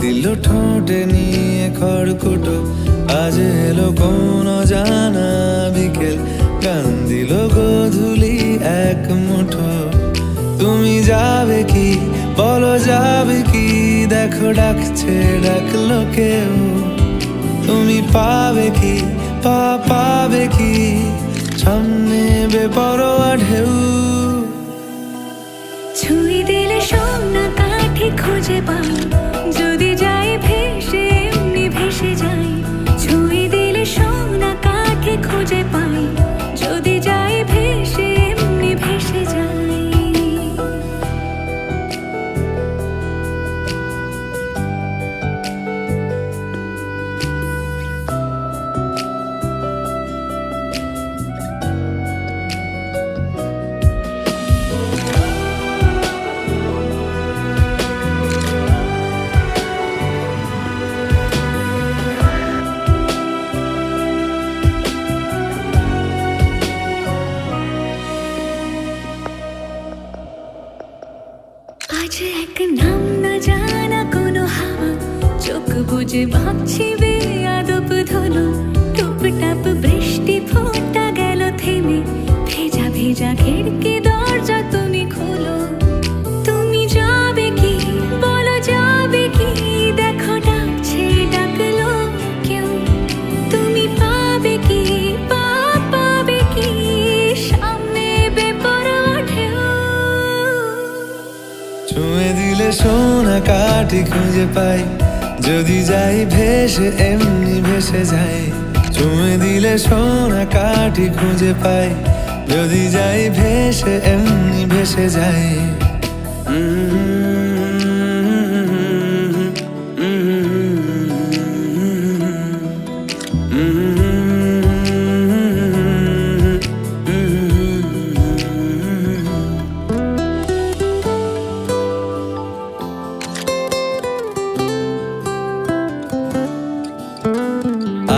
দিল ঠোঁটে নিয়ে খড়কুটো। আজ এলো কোন জানা বিকেল, গান দিল গোধূলি এক মুঠো। তুমি যাবে কি বলো, যাবে কি? দেখো ডাকছে, ডাকলো কেউ। তুমি পাবে কি পাবে কি? সামনে বেপরোয়া ঢেউ। ছুঁই দিলে সোনা কাঠি খুঁজে পাই, যদি যাই ভেসে এমনি ভেসে যাই। ছুঁই দিলে সোনা কাঠি খুঁজে পাই, যদি যাই ভেসে এমনি ভেসে যাই। আজ এক নাম না জানা কোনো হাওয়া, চোখ বুঝে ভাবছি বেয়াদব ধলো। টুপটাপ বৃষ্টি ফোঁটা গেল থেমে, ভেজা ভেজা খিড়কি দরজা তুমি খোলো। তুমি যাবে কি বলো, যাবে কি? দেখো ডাকছে, ডাকলো কেউ। তুমি পাবে কি পাবে কি? সামনে বেপরোয়া ঢেউ। ছুঁয়ে দিলে সোনা কাঠি খুঁজে পাই, যদি যাই ভেসে এমনি ভেসে যাই। ছুঁয়ে দিলে সোনা কাঠি খুঁজে পাই, যদি যাই ভেসে এমনি ভেসে যাই।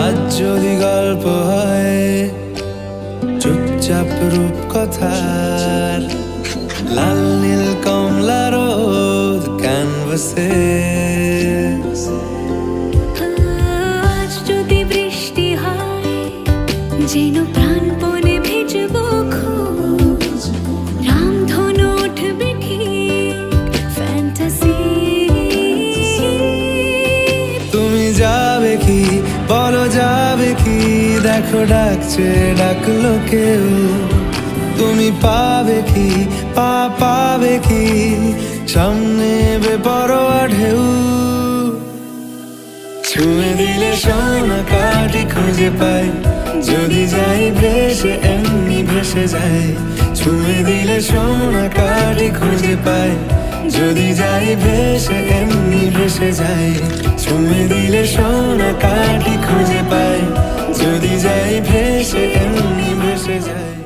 আজ যদি গল্প হয় চুপচাপ রূপকথার, লাল নীল কমলা রোদ ক্যানভাসে। আজ যদি বৃষ্টি হয়, যেন প্রাণপণে ভিজবো খোঁজ। রামধনু উঠবে ঠিক ফ্যান্টাসি। তুমি যাবে কি বলো, যাবে কি? দেখো ডাকছে, ডাকলো কেউ। তুমি পাবে কি পাবে কি? সামনে বেপরোয়া ঢেউ। ছুঁয়ে দিলে সোনা কাঠি খুঁজে পাই, যদি যাই ভেসে এমনি ভেসে যাই। ছুঁয়ে দিলে সোনা কাঠি খুঁজে পাই, যদি যাই ভেসে এমনি ভেসে যাই। ছুঁয়ে দিলে সোনা কাঠি খুঁজে পাই, যদি যাই ভেসে এমনি ভেসে যাই।